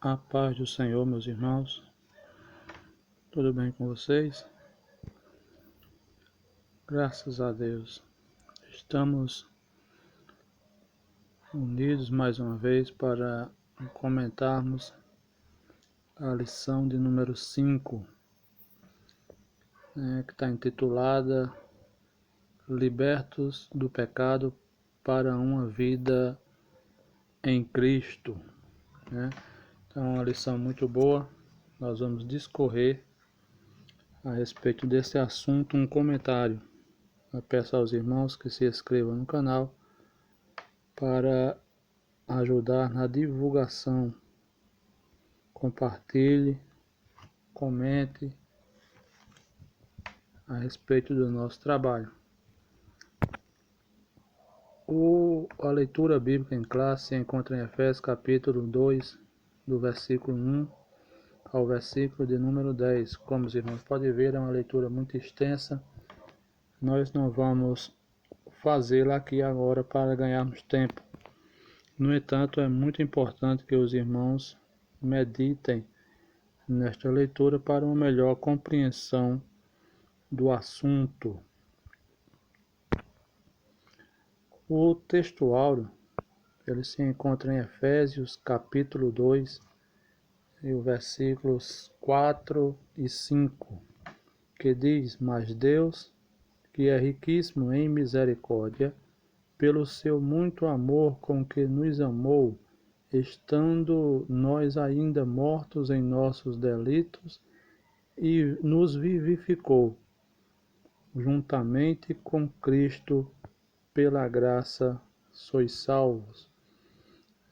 A paz do Senhor, meus irmãos. Tudo bem com vocês? Graças a Deus. Estamos unidos mais uma vez para comentarmos a lição de número 5, que está intitulada Libertos do Pecado para uma Vida em Cristo. Então, é uma lição muito boa. Nós vamos discorrer a respeito desse assunto, um comentário. Eu peço aos irmãos que se inscrevam no canal para ajudar na divulgação. Compartilhe, comente a respeito do nosso trabalho. A leitura bíblica em classe se encontra em Efésios capítulo 2, do versículo 1 ao versículo de número 10. Como os irmãos podem ver, é uma leitura muito extensa. Nós não vamos fazê-la aqui agora para ganharmos tempo. No entanto, é muito importante que os irmãos meditem nesta leitura para uma melhor compreensão do assunto. O texto áureo, ele se encontra em Efésios capítulo 2, e os versículos 4 e 5, que diz: Mas Deus, que é riquíssimo em misericórdia, pelo seu muito amor com que nos amou, estando nós ainda mortos em nossos delitos, e nos vivificou, juntamente com Cristo, pela graça sois salvos.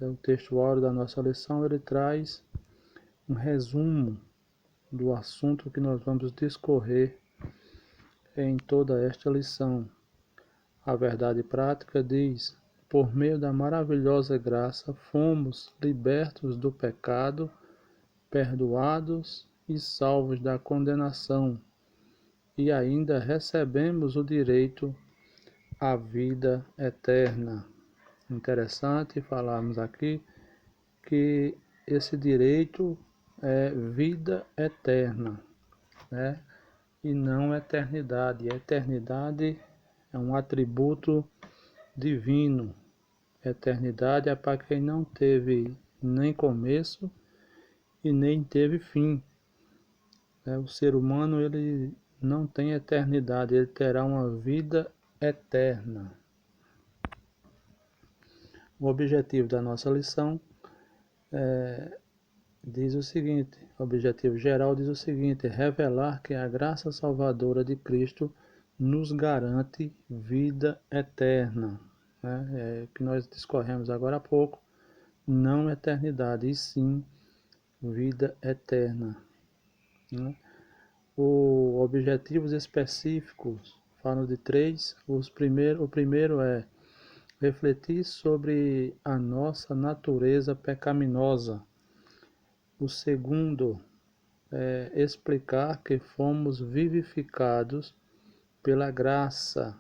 O texto áureo da nossa lição, ele traz um resumo do assunto que nós vamos discorrer em toda esta lição. A verdade prática diz: por meio da maravilhosa graça fomos libertos do pecado, perdoados e salvos da condenação, e ainda recebemos o direito à vida eterna. Interessante falarmos aqui que esse direito é vida eterna, e não eternidade. Eternidade é um atributo divino. Eternidade é para quem não teve nem começo e nem teve fim. O ser humano, ele não tem eternidade, ele terá uma vida eterna. O objetivo da nossa lição diz o seguinte, o objetivo geral diz o seguinte: revelar que a graça salvadora de Cristo nos garante vida eterna. Que nós discorremos agora há pouco, não eternidade, e sim vida eterna. Os objetivos específicos falam de 3. O primeiro é refletir sobre a nossa natureza pecaminosa. O segundo é explicar que fomos vivificados pela graça.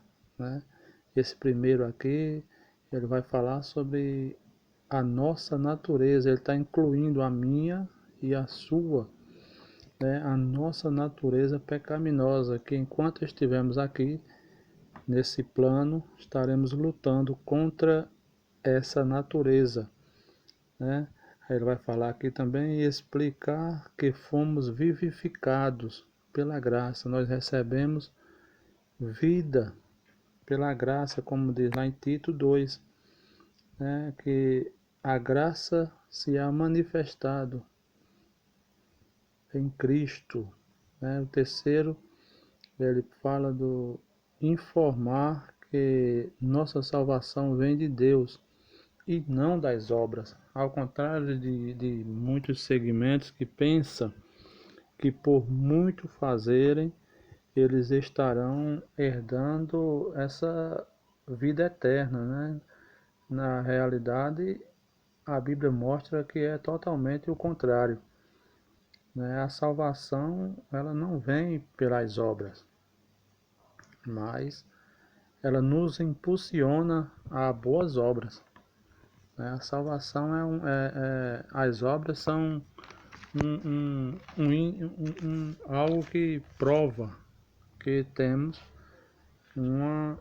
Esse primeiro aqui, ele vai falar sobre a nossa natureza, ele está incluindo a minha e a sua, a nossa natureza pecaminosa, que enquanto estivermos aqui, nesse plano, estaremos lutando contra essa natureza. Ele vai falar aqui também e explicar que fomos vivificados pela graça. Nós recebemos vida pela graça, como diz lá em Tito 2, que a graça se há manifestado em Cristo. O terceiro, ele fala do informar que nossa salvação vem de Deus e não das obras. Ao contrário de muitos segmentos que pensam que por muito fazerem, eles estarão herdando essa vida eterna. Na realidade, a Bíblia mostra que é totalmente o contrário. A salvação, ela não vem pelas obras, mas ela nos impulsiona a boas obras. né? A salvação as obras são algo que prova que temos uma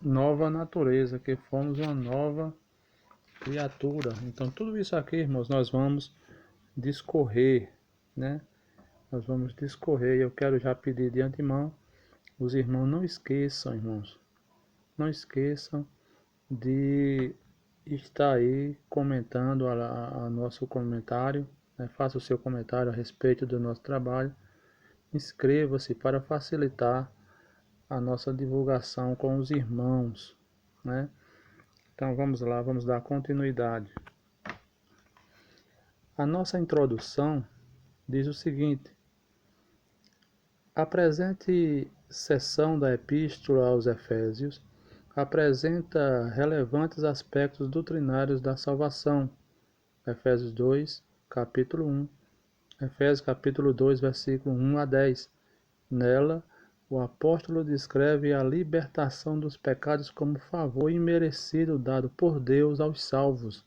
nova natureza, que fomos uma nova criatura. Então tudo isso aqui, irmãos, nós vamos discorrer, né? Nós vamos discorrer e eu quero já pedir de antemão, os irmãos não esqueçam, irmãos, não esqueçam de estar aí comentando a nosso comentário, né? Faça o seu comentário a respeito do nosso trabalho. Inscreva-se para facilitar a nossa divulgação com os irmãos, né? Então vamos lá, vamos dar continuidade. A nossa introdução diz o seguinte: a presente seção da Epístola aos Efésios apresenta relevantes aspectos doutrinários da salvação. Efésios 2, capítulo 1. Efésios capítulo 2, versículo 1 a 10. Nela, o apóstolo descreve a libertação dos pecados como favor imerecido dado por Deus aos salvos,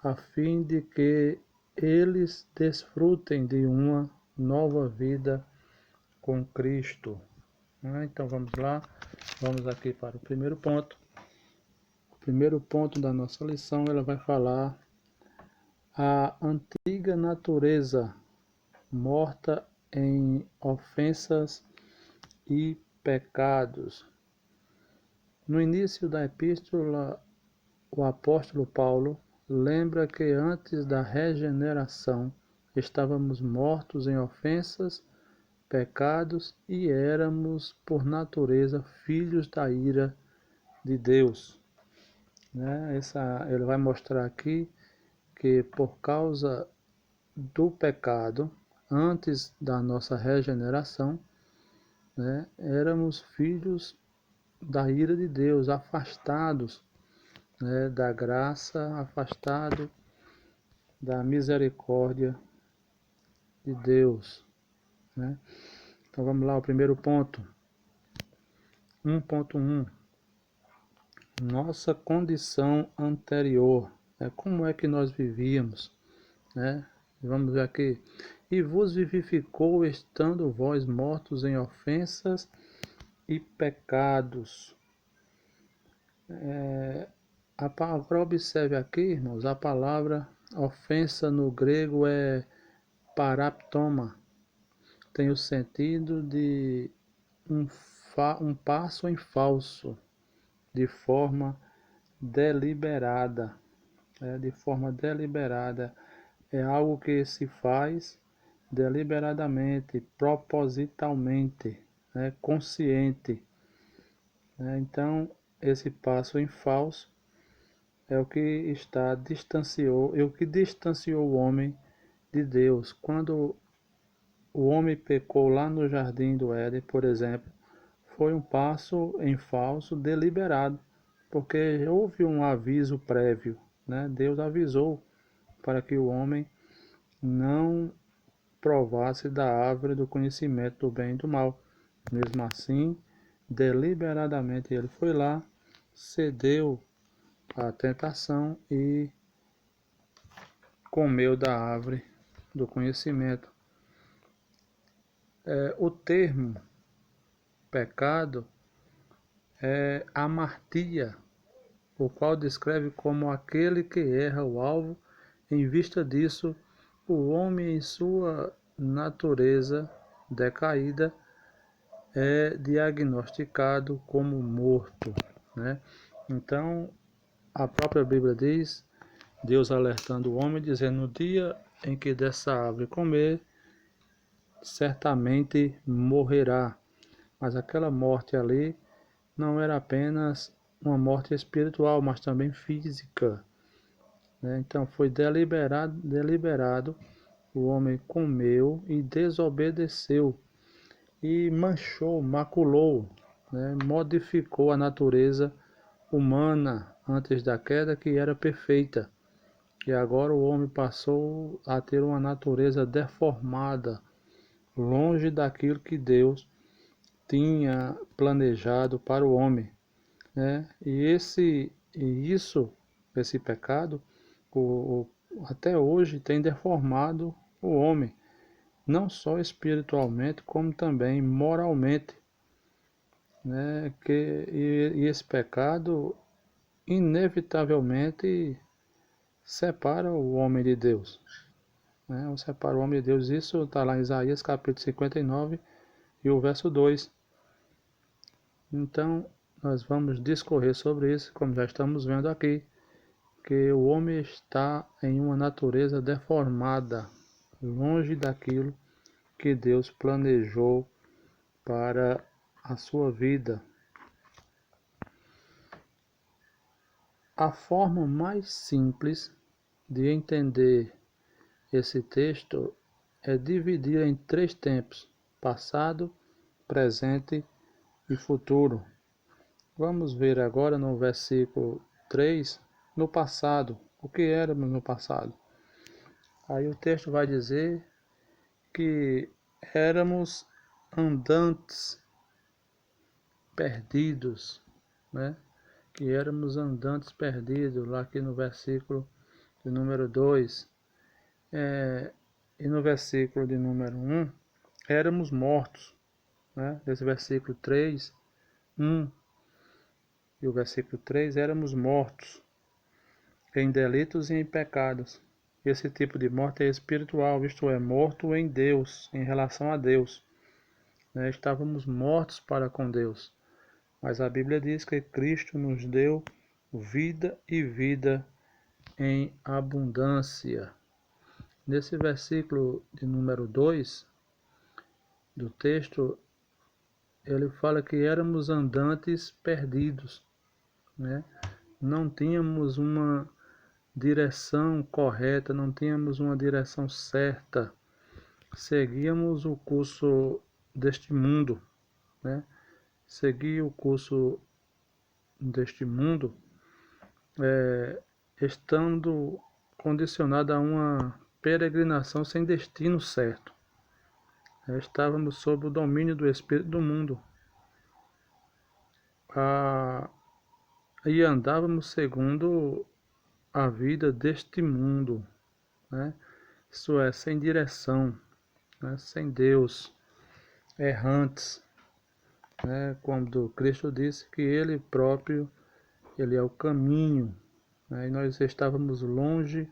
a fim de que eles desfrutem de uma nova vida com Cristo. Então vamos lá, vamos aqui para o primeiro ponto. O primeiro ponto da nossa lição, ela vai falar a antiga natureza morta em ofensas e pecados. No início da epístola, o apóstolo Paulo lembra que antes da regeneração estávamos mortos em ofensas, pecados e éramos, por natureza, filhos da ira de Deus. Ele vai mostrar aqui que por causa do pecado, antes da nossa regeneração, éramos filhos da ira de Deus, afastados, da graça, afastados da misericórdia de Deus. Então vamos lá, o primeiro ponto. 1.1. Nossa condição anterior. Como é que nós vivíamos? Vamos ver aqui. E vos vivificou, estando vós mortos em ofensas e pecados. Agora observe aqui, irmãos, a palavra ofensa no grego é paraptoma. Tem o sentido de um passo em falso, de forma deliberada. De forma deliberada. É algo que se faz deliberadamente, propositalmente, consciente. Então, esse passo em falso é o que distanciou o homem de Deus. Quando o homem pecou lá no jardim do Éden, por exemplo, foi um passo em falso deliberado, porque houve um aviso prévio, Deus avisou para que o homem não provasse da árvore do conhecimento do bem e do mal. Mesmo assim, deliberadamente ele foi lá, cedeu à tentação e comeu da árvore do conhecimento. O termo pecado é amartia, o qual descreve como aquele que erra o alvo. Em vista disso, o homem, em sua natureza decaída, é diagnosticado como morto. Então, a própria Bíblia diz, Deus alertando o homem, dizendo: no dia em que dessa árvore comer, certamente morrerá. Mas aquela morte ali não era apenas uma morte espiritual, mas também física. Então foi deliberado, o homem comeu e desobedeceu, e maculou, modificou a natureza humana antes da queda, que era perfeita. E agora o homem passou a ter uma natureza deformada, longe daquilo que Deus tinha planejado para o homem. E isso esse pecado, até hoje tem deformado o homem, não só espiritualmente, como também moralmente, né? E esse pecado inevitavelmente separa o homem de Deus, né? Separa o homem de Deus. Isso está lá em Isaías capítulo 59 e o verso 2. Então, nós vamos discorrer sobre isso, como já estamos vendo aqui, que o homem está em uma natureza deformada, longe daquilo que Deus planejou para a sua vida. A forma mais simples de entender esse texto é dividir em 3 tempos: passado, presente e futuro. Vamos ver agora no versículo 3, no passado, o que éramos no passado. Aí o texto vai dizer que éramos andantes perdidos, né? Que éramos andantes perdidos, lá aqui no versículo de número 2. E no versículo de número 1, éramos mortos, né? Nesse versículo 3, 1 e o versículo 3, éramos mortos em delitos e em pecados. Esse tipo de morte é espiritual, isto é, morto em Deus, em relação a Deus, né? Estávamos mortos para com Deus. Mas a Bíblia diz que Cristo nos deu vida e vida em abundância. Nesse versículo de número 2 do texto, ele fala que éramos andantes perdidos, né? Não tínhamos uma direção correta, não tínhamos uma direção certa. Seguíamos o curso deste mundo, né? Seguir o curso deste mundo estando condicionado a uma peregrinação sem destino certo. Estávamos sob o domínio do espírito do mundo e andávamos segundo a vida deste mundo, né? Isso é, sem direção, né? Sem Deus, errantes, né? Quando Cristo disse que Ele próprio, Ele é o caminho, né? E nós estávamos longe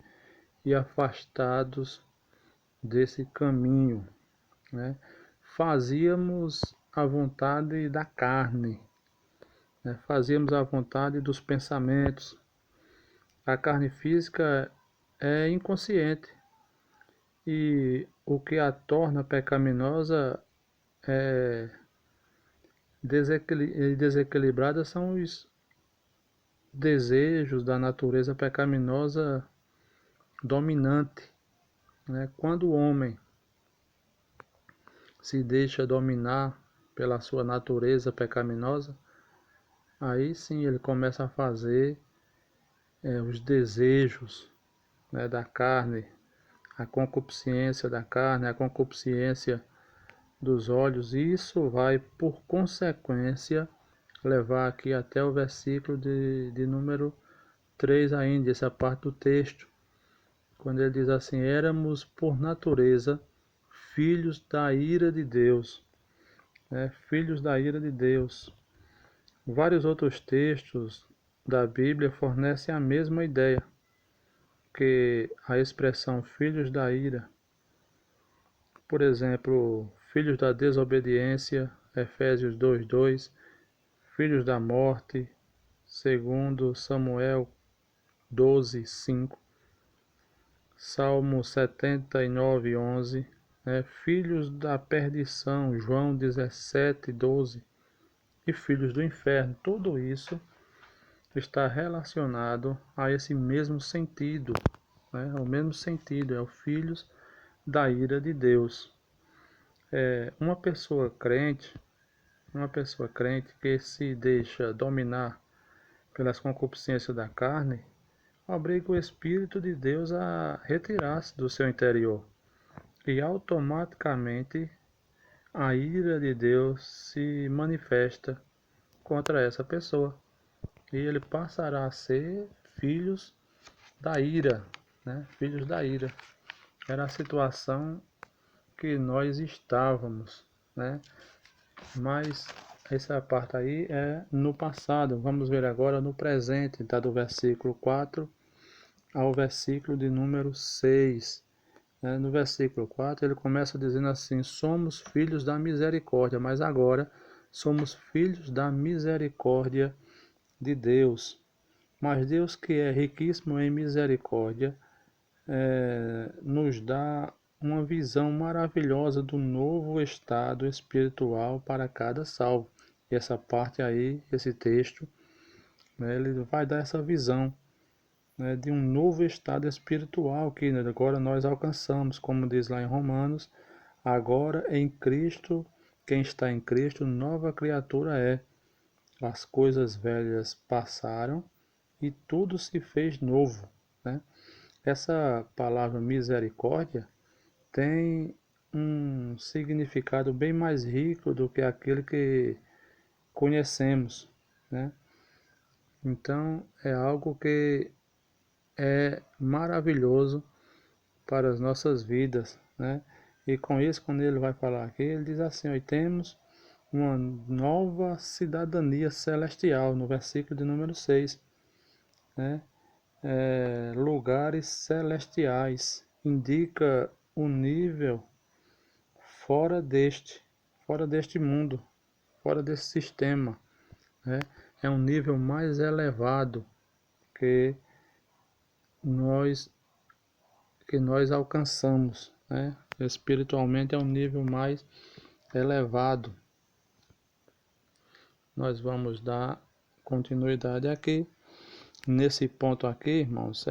e afastados desse caminho, né? Fazíamos a vontade da carne, né? Fazíamos a vontade dos pensamentos. A carne física é inconsciente e o que a torna pecaminosa é desequilibrada são os desejos da natureza pecaminosa dominante, né? Quando o homem se deixa dominar pela sua natureza pecaminosa, aí sim ele começa a fazer os desejos, né, da carne, a concupiscência da carne, a concupiscência dos olhos, e isso vai, por consequência, levar aqui até o versículo de número 3 ainda, essa parte do texto, quando ele diz assim: éramos por natureza filhos da ira de Deus, né? Filhos da ira de Deus. Vários outros textos da Bíblia fornecem a mesma ideia, que a expressão filhos da ira, por exemplo, filhos da desobediência, Efésios 2:2, filhos da morte, segundo Samuel 12:5, Salmo 79:11, filhos da perdição, João 17:12, e filhos do inferno. Tudo isso está relacionado a esse mesmo sentido, né? O mesmo sentido, é o filhos da ira de Deus. Uma pessoa crente que se deixa dominar pelas concupiscências da carne, obriga o Espírito de Deus a retirar-se do seu interior. E automaticamente a ira de Deus se manifesta contra essa pessoa. E ele passará a ser filhos da ira, né? Filhos da ira. Era a situação que nós estávamos, né? Mas essa parte aí é no passado. Vamos ver agora no presente, tá? Do versículo 4 ao versículo de número 6. No versículo 4 ele começa dizendo assim: somos filhos da misericórdia, mas agora somos filhos da misericórdia de Deus. Mas Deus, que é riquíssimo em misericórdia, nos dá uma visão maravilhosa do novo estado espiritual para cada salvo. E essa parte aí, esse texto, né, ele vai dar essa visão, né, de um novo estado espiritual que agora nós alcançamos, como diz lá em Romanos: agora em Cristo, quem está em Cristo, nova criatura é. As coisas velhas passaram e tudo se fez novo, né? Essa palavra misericórdia tem um significado bem mais rico do que aquele que conhecemos, né? Então é algo que é maravilhoso para as nossas vidas, né? E com isso, quando ele vai falar aqui, ele diz assim: ó, temos uma nova cidadania celestial, no versículo de número 6, né? Lugares celestiais, indica o nível fora deste mundo, fora desse sistema, né? É um nível mais elevado que nós alcançamos, né? Espiritualmente é um nível mais elevado. Nós vamos dar continuidade aqui. Nesse ponto aqui, irmãos,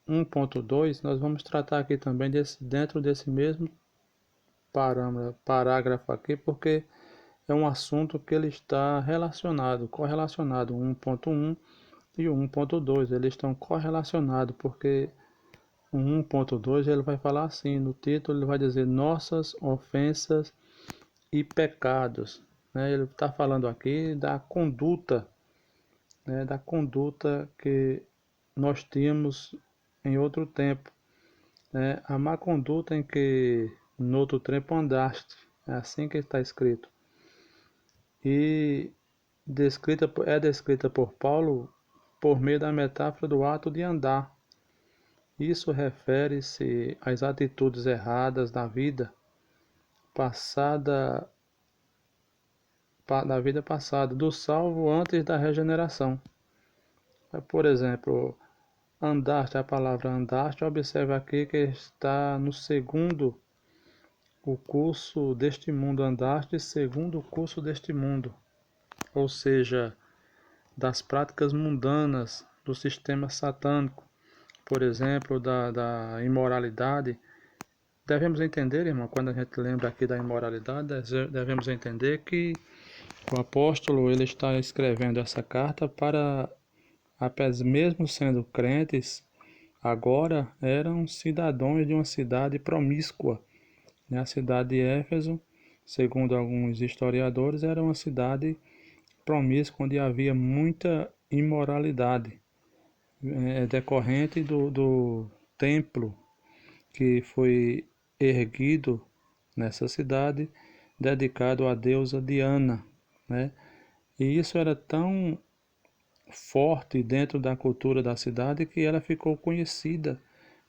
1.2, nós vamos tratar aqui também dentro desse mesmo parágrafo aqui, porque é um assunto que ele está correlacionado, 1.1 e o 1.2, eles estão correlacionados, porque o 1.2 ele vai falar assim, no título ele vai dizer nossas ofensas e pecados, né? Ele está falando aqui da conduta, né? Da conduta que nós tínhamos em outro tempo, né? A má conduta em que no outro tempo andaste, é assim que está escrito. E é descrita por Paulo por meio da metáfora do ato de andar. Isso refere-se às atitudes erradas da vida passada, do salvo antes da regeneração. Por exemplo, andaste, a palavra andaste, observe aqui que está no segundo o curso deste mundo, andaste segundo o curso deste mundo, ou seja, das práticas mundanas do sistema satânico, por exemplo, da imoralidade. Devemos entender, irmão, quando a gente lembra aqui da imoralidade, devemos entender que o apóstolo ele está escrevendo essa carta para, mesmo sendo crentes, agora eram cidadãos de uma cidade promíscua, né? A cidade de Éfeso, segundo alguns historiadores, era uma cidade promíscua onde havia muita imoralidade, decorrente do templo que foi erguido nessa cidade, dedicado à deusa Diana, né? E isso era tão forte dentro da cultura da cidade que ela ficou conhecida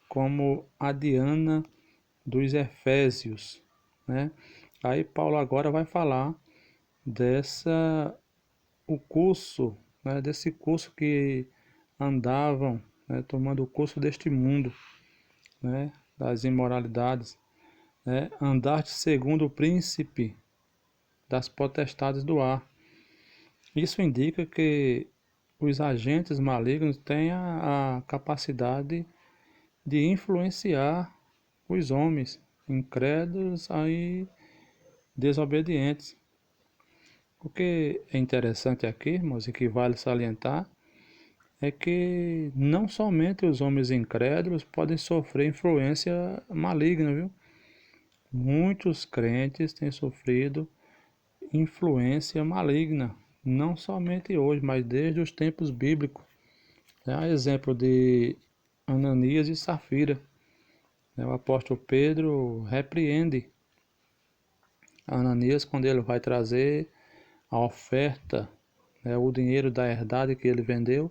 como a Diana dos Efésios, né? Aí Paulo agora vai falar o curso, né, desse curso que andavam, né, tomando o curso deste mundo, né, das imoralidades, né, andaste segundo o príncipe das potestades do ar. Isso indica que os agentes malignos têm a capacidade de influenciar os homens incrédulos e desobedientes. O que é interessante aqui, irmãos, e que vale salientar, é que não somente os homens incrédulos podem sofrer influência maligna, viu? Muitos crentes têm sofrido influência maligna, não somente hoje, mas desde os tempos bíblicos. A exemplo de Ananias e Safira, o apóstolo Pedro repreende Ananias quando ele vai trazer a oferta, o dinheiro da herdade que ele vendeu,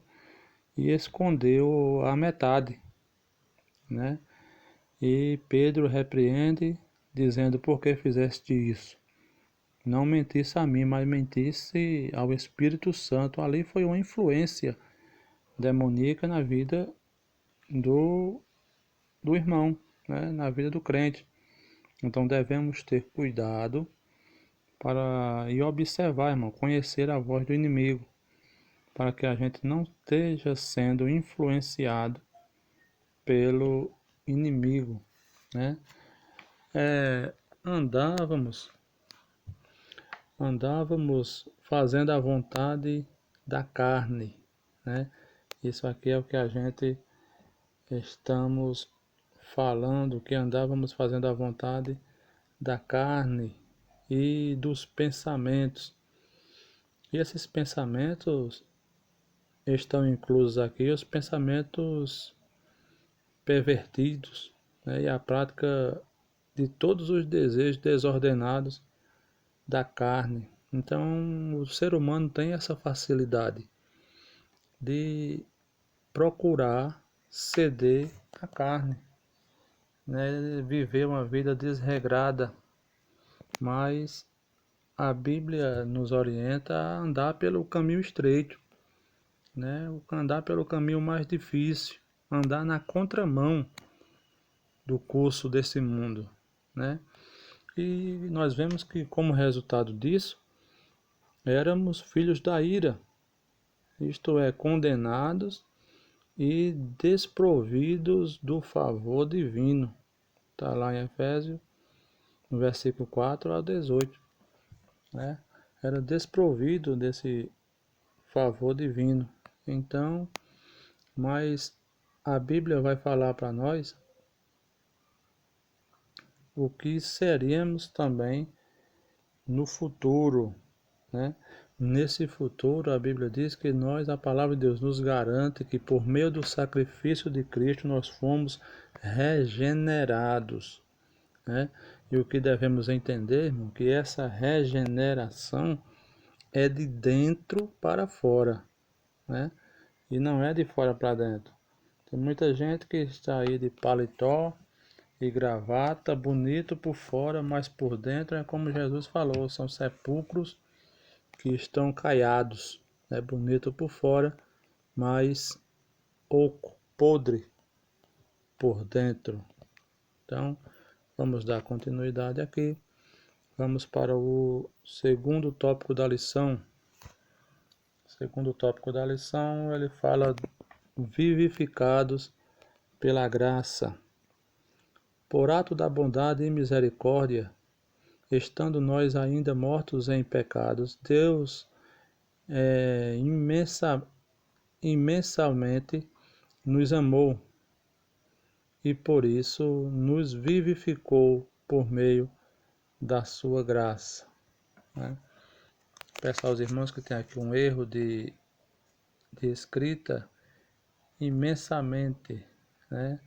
e escondeu a metade, né? E Pedro repreende, dizendo: por que fizeste isso? Não mentisse a mim, mas mentisse ao Espírito Santo. Ali foi uma influência demoníaca na vida do, do irmão, né? Na vida do crente. Então devemos ter cuidado e observar, irmão, conhecer a voz do inimigo, para que a gente não esteja sendo influenciado pelo inimigo, né? Andávamos fazendo a vontade da carne, né? Isso aqui é o que a gente estamos falando, que andávamos fazendo a vontade da carne e dos pensamentos. E esses pensamentos estão inclusos aqui, os pensamentos pervertidos, né? E a prática de todos os desejos desordenados da carne. Então, o ser humano tem essa facilidade de procurar ceder à carne, né? Viver uma vida desregrada, mas a Bíblia nos orienta a andar pelo caminho estreito, né? Andar pelo caminho mais difícil, andar na contramão do curso desse mundo, né? E nós vemos que, como resultado disso, éramos filhos da ira, isto é, condenados e desprovidos do favor divino. Está lá em Efésios, no versículo 4 a 18, né? Era desprovido desse favor divino. Então, mas a Bíblia vai falar para nós o que seríamos também no futuro, né? Nesse futuro, a Bíblia diz que a palavra de Deus nos garante que por meio do sacrifício de Cristo nós fomos regenerados, né? E o que devemos entender, irmão, que essa regeneração é de dentro para fora, né? E não é de fora para dentro. Tem muita gente que está aí de paletó e gravata, bonito por fora, mas por dentro é como Jesus falou, são sepulcros que estão caiados, é bonito por fora, mas oco, podre por dentro. Então, vamos dar continuidade aqui. Vamos para o segundo tópico da lição. O segundo tópico da lição, ele fala vivificados pela graça. Por ato da bondade e misericórdia, estando nós ainda mortos em pecados, Deus imensamente nos amou e por isso nos vivificou por meio da sua graça, né? Peço aos irmãos que tem aqui um erro de escrita, imensamente, né?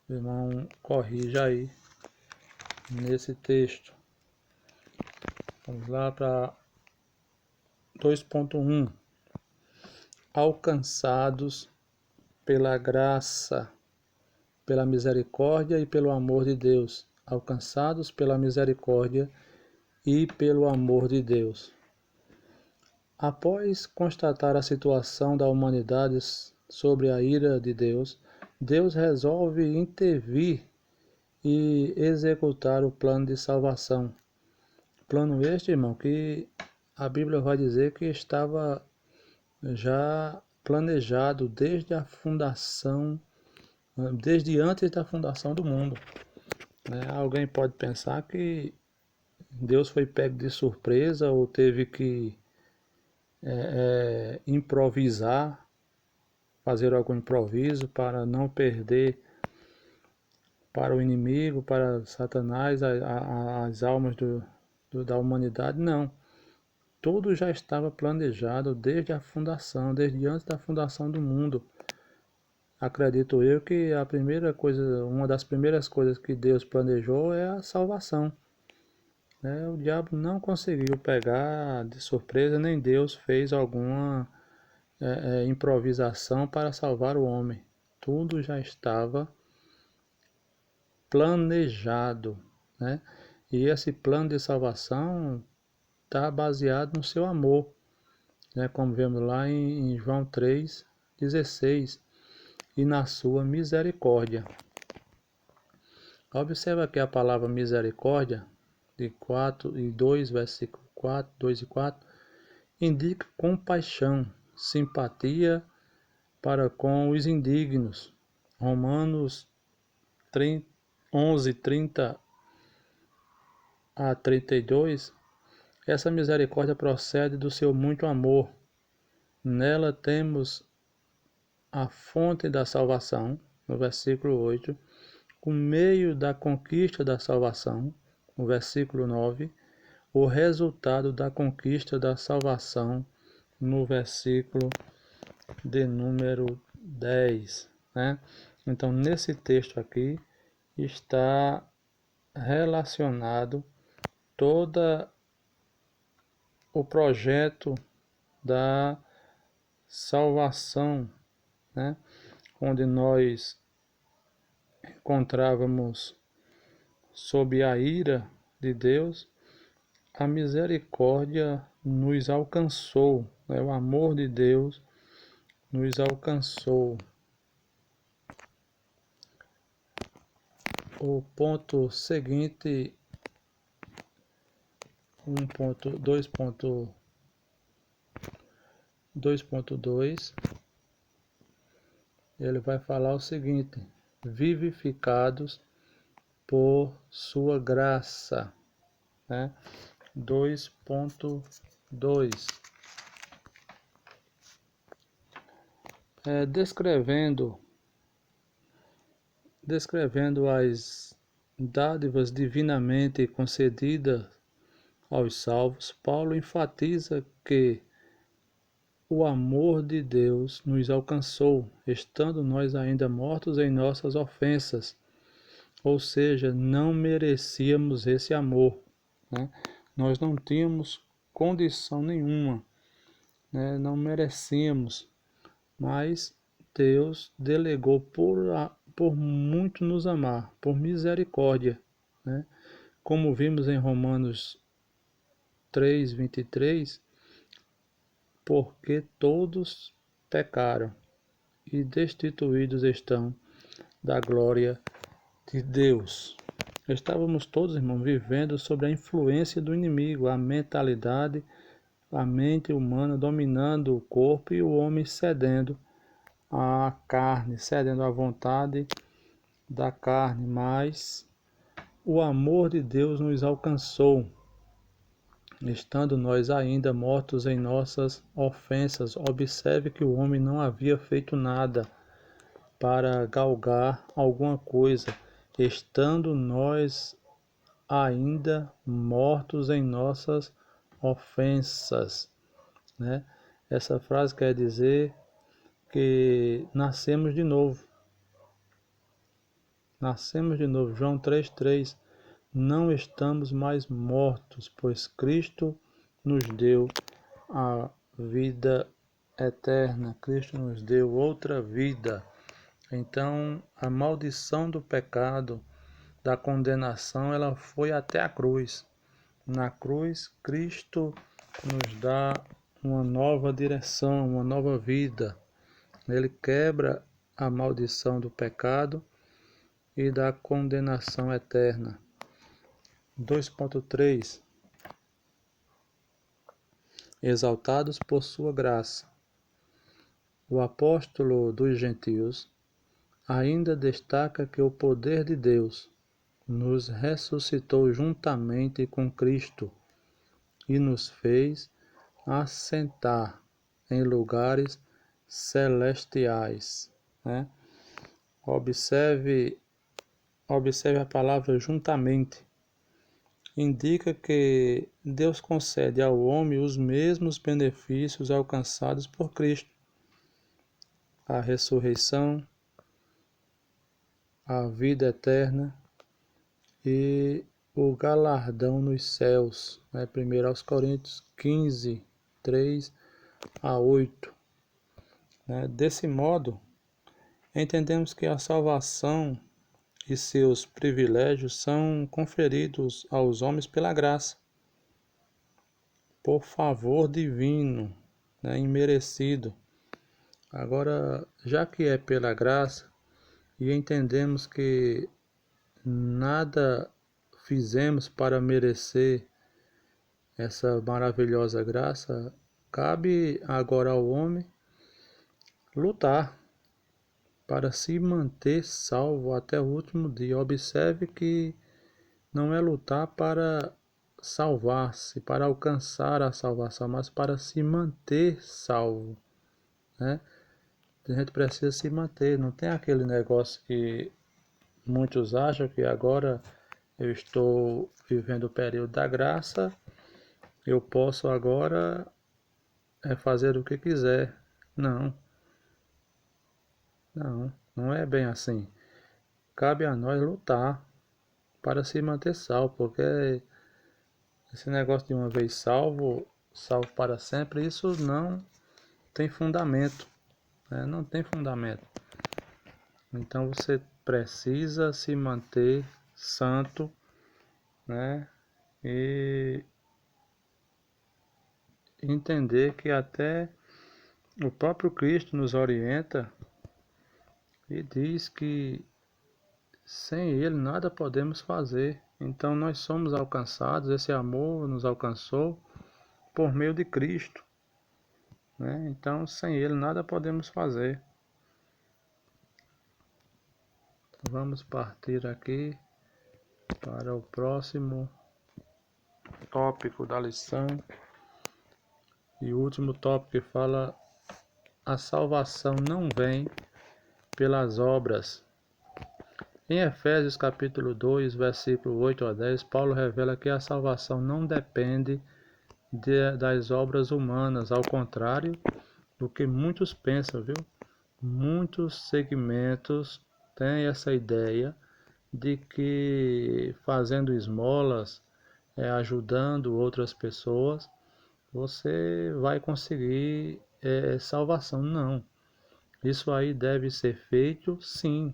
O irmão corrija aí nesse texto. Vamos lá para 2.1. Alcançados pela graça, pela misericórdia e pelo amor de Deus. Alcançados pela misericórdia e pelo amor de Deus. Após constatar a situação da humanidade sobre a ira de Deus, Deus resolve intervir e executar o plano de salvação. Plano este, irmão, que a Bíblia vai dizer que estava já planejado desde a fundação, desde antes da fundação do mundo, né? Alguém pode pensar que Deus foi pego de surpresa ou teve que improvisar, fazer algum improviso para não perder para o inimigo, para Satanás, as almas da humanidade. Não. Tudo já estava planejado desde a fundação, desde antes da fundação do mundo. acredito eu que a primeira coisa, uma das primeiras coisas que Deus planejou é a salvação. O diabo não conseguiu pegar de surpresa, nem Deus fez alguma improvisação para salvar o homem. Tudo já estava planejado, né? E esse plano de salvação está baseado no seu amor, né? Como vemos lá em João 3,16, e na sua misericórdia. Observa que a palavra misericórdia, de 4 e 2, versículo 4, 2 e 4, indica compaixão, simpatia para com os indignos. Romanos 11, 30 a 32, essa misericórdia procede do seu muito amor. Nela temos a fonte da salvação, no versículo 8, o meio da conquista da salvação, no versículo 9, o resultado da conquista da salvação, no versículo de número 10. Né? Então, nesse texto aqui, está relacionado todo o projeto da salvação, né? Onde nós encontrávamos sob a ira de Deus, a misericórdia nos alcançou, né? O amor de Deus nos alcançou. O ponto seguinte, 2.2, ele vai falar o seguinte: vivificados por sua graça, né? 2.2, descrevendo as dádivas divinamente concedidas aos salvos, Paulo enfatiza que o amor de Deus nos alcançou, estando nós ainda mortos em nossas ofensas. Ou seja, não merecíamos esse amor, né? Nós não tínhamos condição nenhuma, né? Não merecíamos, mas Deus delegou por muito nos amar, por misericórdia, né? Como vimos em Romanos 3:23, porque todos pecaram e destituídos estão da glória de Deus. Estávamos todos, irmãos, vivendo sob a influência do inimigo, a mentalidade, a mente humana dominando o corpo e o homem cedendo à carne, cedendo à vontade da carne, mas o amor de Deus nos alcançou, estando nós ainda mortos em nossas ofensas. Observe que o homem não havia feito nada para galgar alguma coisa, estando nós ainda mortos em nossas ofensas, né? Essa frase quer dizer que nascemos de novo. Nascemos de novo. João 3:3. Não estamos mais mortos, pois Cristo nos deu a vida eterna. Cristo nos deu outra vida. Então, a maldição do pecado, da condenação, ela foi até a cruz. Na cruz, Cristo nos dá uma nova direção, uma nova vida. Ele quebra a maldição do pecado e da condenação eterna. 2.3 Exaltados por sua graça. O apóstolo dos gentios ainda destaca que o poder de Deus nos ressuscitou juntamente com Cristo e nos fez assentar em lugares celestiais, né? Observe a palavra juntamente. Indica que Deus concede ao homem os mesmos benefícios alcançados por Cristo. A ressurreição, a vida eterna e o galardão nos céus, né? 1 aos Coríntios 15, 3 a 8. Né? Desse modo, entendemos que a salvação e seus privilégios são conferidos aos homens pela graça, por favor divino, né? Imerecido. Agora, já que é pela graça e entendemos que nada fizemos para merecer essa maravilhosa graça, cabe agora ao homem lutar para se manter salvo até o último dia. Observe que não é lutar para salvar-se, para alcançar a salvação, mas para se manter salvo, né? A gente precisa se manter, não tem aquele negócio que muitos acham que agora eu estou vivendo o período da graça, eu posso agora fazer o que quiser. Não, não é bem assim. Cabe a nós lutar para se manter salvo, porque esse negócio de uma vez salvo, salvo para sempre, isso não tem fundamento, né? Não tem fundamento. Então você precisa se manter santo, né? E entender que até o próprio Cristo nos orienta e diz que sem Ele nada podemos fazer. Então nós somos alcançados, esse amor nos alcançou por meio de Cristo, né? Então sem Ele nada podemos fazer. Vamos partir aqui para o próximo tópico da lição e o último tópico, que fala: a salvação não vem pelas obras. Em Efésios capítulo 2, versículo 8 a 10, Paulo revela que a salvação não depende das obras humanas, ao contrário do que muitos pensam, viu? Muitos segmentos têm essa ideia de que fazendo esmolas, ajudando outras pessoas, você vai conseguir salvação. Não. Isso aí deve ser feito, sim,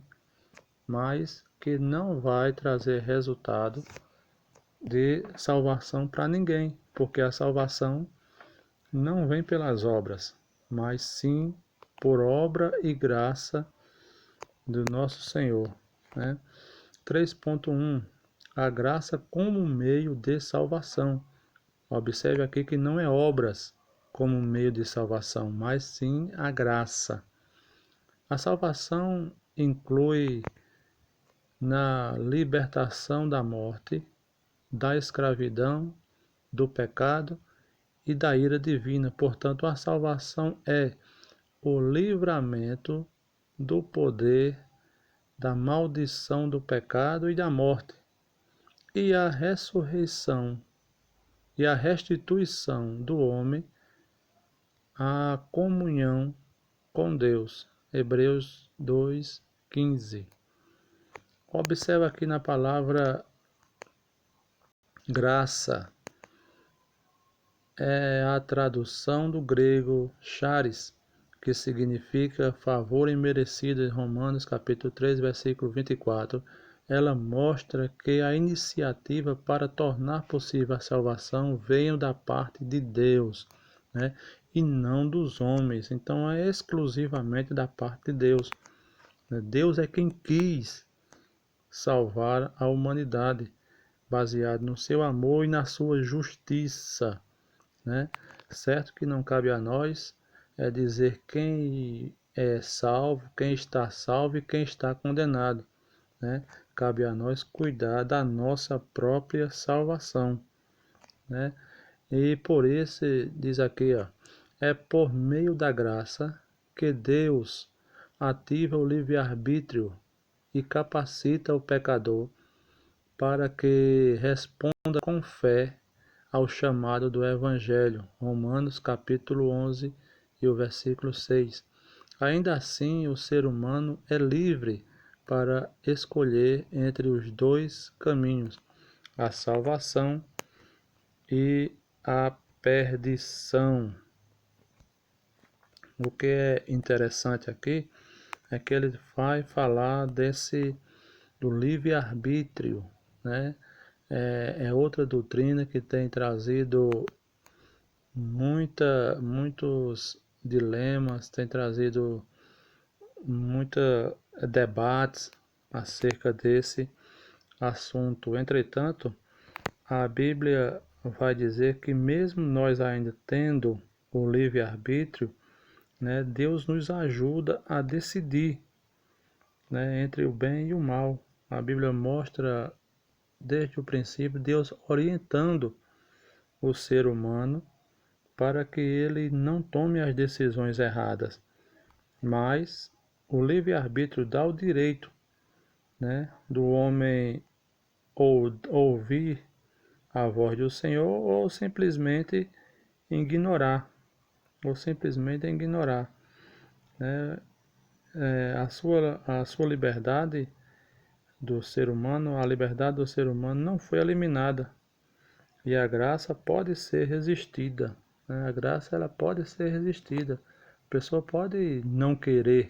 mas que não vai trazer resultado de salvação para ninguém, porque a salvação não vem pelas obras, mas sim por obra e graça do nosso Senhor, né? 3.1 A graça como meio de salvação. Observe aqui que não é obras como meio de salvação, mas sim a graça. A salvação inclui na libertação da morte, da escravidão, do pecado e da ira divina. Portanto, a salvação é o livramento do poder da maldição do pecado e da morte, e a ressurreição e a restituição do homem à comunhão com Deus. Hebreus 2:15. Observa aqui na palavra graça, é a tradução do grego charis, que significa favor imerecido, em Romanos capítulo 3, versículo 24. Ela mostra que a iniciativa para tornar possível a salvação veio da parte de Deus, né? E não dos homens. Então é exclusivamente da parte de Deus. Deus é quem quis salvar a humanidade, baseado no seu amor e na sua justiça, né? Certo que não cabe a nós dizer quem é salvo, quem está salvo e quem está condenado, né? Cabe a nós cuidar da nossa própria salvação, né? E por isso diz aqui, ó, é por meio da graça que Deus ativa o livre-arbítrio e capacita o pecador para que responda com fé ao chamado do Evangelho. Romanos capítulo 11 e o versículo 6. Ainda assim, o ser humano é livre para escolher entre os dois caminhos, a salvação e a perdição. O que é interessante aqui é que ele vai falar do livre-arbítrio, né? É outra doutrina que tem trazido muitos dilemas, tem trazido muitos debates acerca desse assunto. Entretanto, a Bíblia vai dizer que mesmo nós ainda tendo o livre-arbítrio, né, Deus nos ajuda a decidir, né, entre o bem e o mal. A Bíblia mostra desde o princípio Deus orientando o ser humano para que ele não tome as decisões erradas, mas o livre-arbítrio dá o direito, né, do homem ouvir a voz do Senhor ou simplesmente ignorar, né? A sua liberdade do ser humano, a liberdade do ser humano não foi eliminada e a graça pode ser resistida, né? A graça ela pode ser resistida. A pessoa pode não querer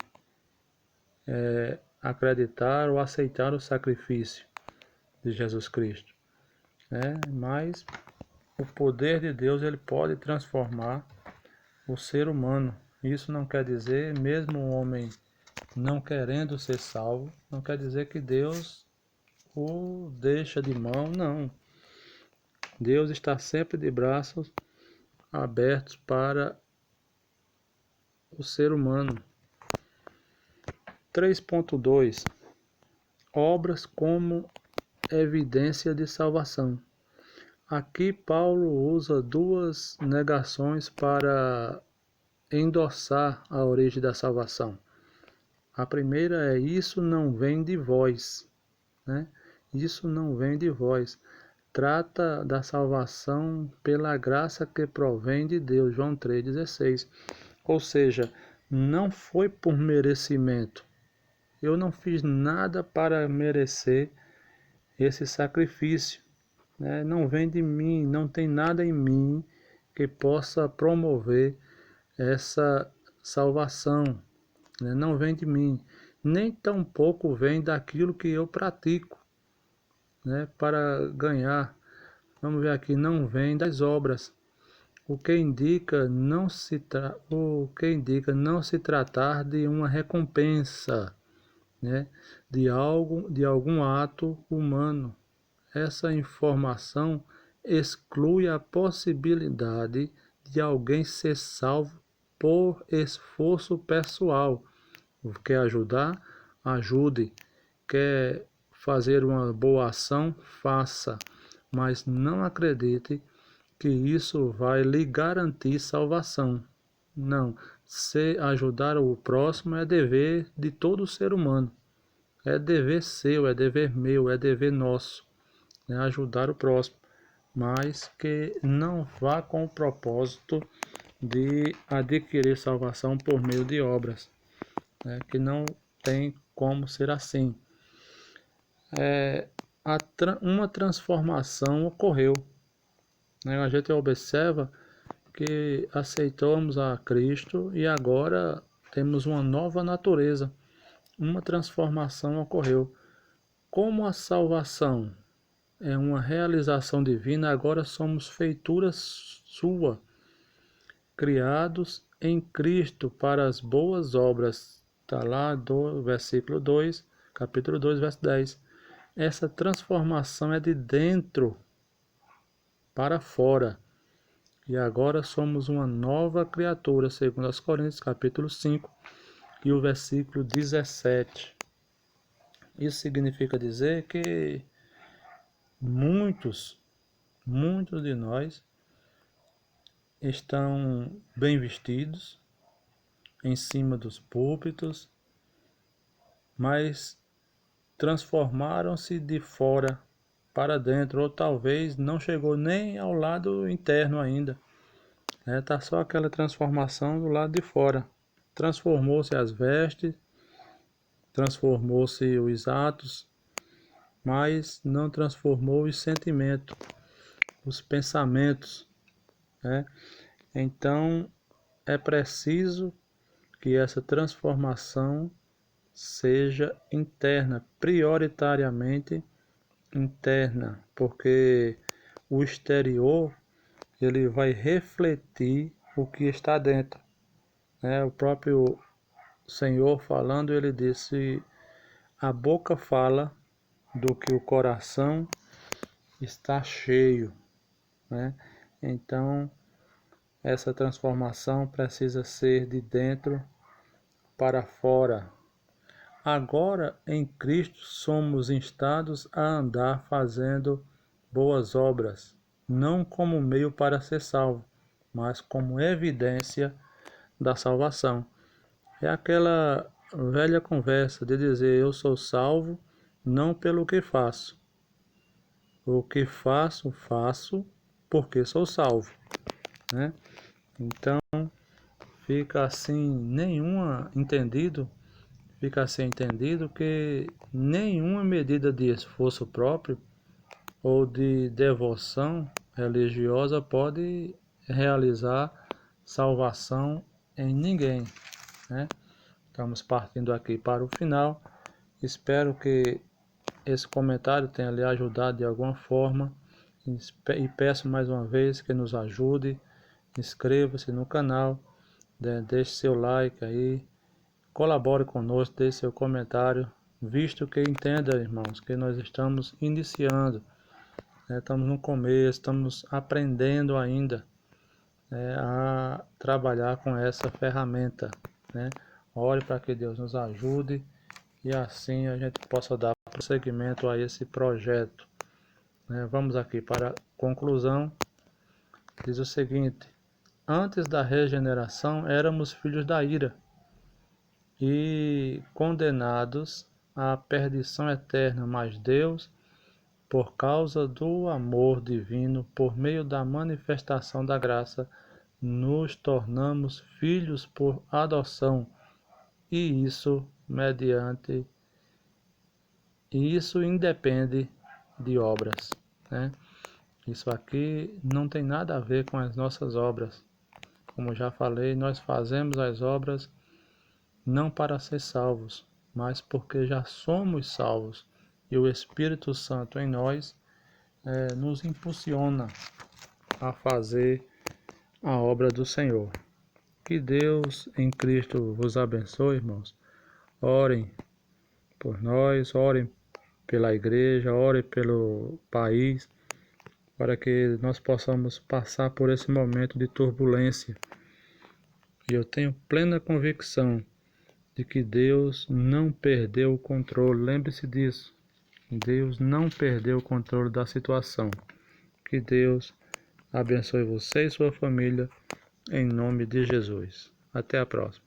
acreditar ou aceitar o sacrifício de Jesus Cristo, né? Mas o poder de Deus ele pode transformar o ser humano. Isso não quer dizer, mesmo o homem não querendo ser salvo, não quer dizer que Deus o deixa de mão, não. Deus está sempre de braços abertos para o ser humano. 3.2 Obras como evidência de salvação. Aqui Paulo usa duas negações para endossar a origem da salvação. A primeira é: isso não vem de vós, né? Isso não vem de vós. Trata da salvação pela graça que provém de Deus, João 3,16. Ou seja, não foi por merecimento. Eu não fiz nada para merecer esse sacrifício, né? Não vem de mim, não tem nada em mim que possa promover essa salvação, né? Não vem de mim, nem tampouco vem daquilo que eu pratico, né, para ganhar. Vamos ver aqui, não vem das obras, o que indica não se tratar de uma recompensa, né, de algum ato humano. Essa informação exclui a possibilidade de alguém ser salvo por esforço pessoal. Quer ajudar? Ajude. Quer fazer uma boa ação? Faça. Mas não acredite que isso vai lhe garantir salvação. Não. Se ajudar o próximo é dever de todo ser humano. É dever seu, é dever meu, é dever nosso, né? Ajudar o próximo. Mas que não vá com o propósito de adquirir salvação por meio de obras, né? Que não tem como ser assim. Uma transformação ocorreu, né? A gente observa que aceitamos a Cristo e agora temos uma nova natureza. Uma transformação ocorreu. Como a salvação é uma realização divina, agora somos feitura sua, criados em Cristo para as boas obras. Está lá do versículo 2, capítulo 2, verso 10. Essa transformação é de dentro para fora. E agora somos uma nova criatura, segundo aos Coríntios, capítulo 5, e o versículo 17. Isso significa dizer que muitos de nós estão bem vestidos, em cima dos púlpitos, mas transformaram-se de fora para dentro, ou talvez não chegou nem ao lado interno ainda. Tá só aquela transformação do lado de fora. Transformou-se as vestes, transformou-se os atos, mas não transformou os sentimentos, os pensamentos, né? Então, é preciso que essa transformação seja interna, prioritariamente interna, porque o exterior ele vai refletir o que está dentro, né? O próprio Senhor falando, ele disse: a boca fala do que o coração está cheio, né? Então, essa transformação precisa ser de dentro para fora. Agora, em Cristo, somos instados a andar fazendo boas obras, não como meio para ser salvo, mas como evidência da salvação. É aquela velha conversa de dizer: eu sou salvo não pelo que faço. O que faço, faço porque sou salvo, né? Então, fica assim entendido que nenhuma medida de esforço próprio ou de devoção religiosa pode realizar salvação em ninguém, né? Estamos partindo aqui para o final. Espero que esse comentário tenha lhe ajudado de alguma forma e peço mais uma vez que nos ajude, inscreva-se no canal, deixe seu like aí, colabore conosco, deixe seu comentário, visto que entenda, irmãos, que nós estamos iniciando, né? Estamos no começo, estamos aprendendo ainda, né, a trabalhar com essa ferramenta, né? Ore para que Deus nos ajude e assim a gente possa dar prosseguimento a esse projeto, né? Vamos aqui para a conclusão. Diz o seguinte: antes da regeneração éramos filhos da ira e condenados à perdição eterna, mas Deus, por causa do amor divino, por meio da manifestação da graça, nos tornamos filhos por adoção, e isso independe de obras, né? Isso aqui não tem nada a ver com as nossas obras. Como já falei, nós fazemos as obras não para ser salvos, mas porque já somos salvos e o Espírito Santo em nós nos impulsiona a fazer a obra do Senhor. Que Deus em Cristo vos abençoe, irmãos. Orem por nós, orem pela igreja, orem pelo país, para que nós possamos passar por esse momento de turbulência. E eu tenho plena convicção de que Deus não perdeu o controle. Lembre-se disso. Deus não perdeu o controle da situação. Que Deus abençoe você e sua família, em nome de Jesus. Até a próxima.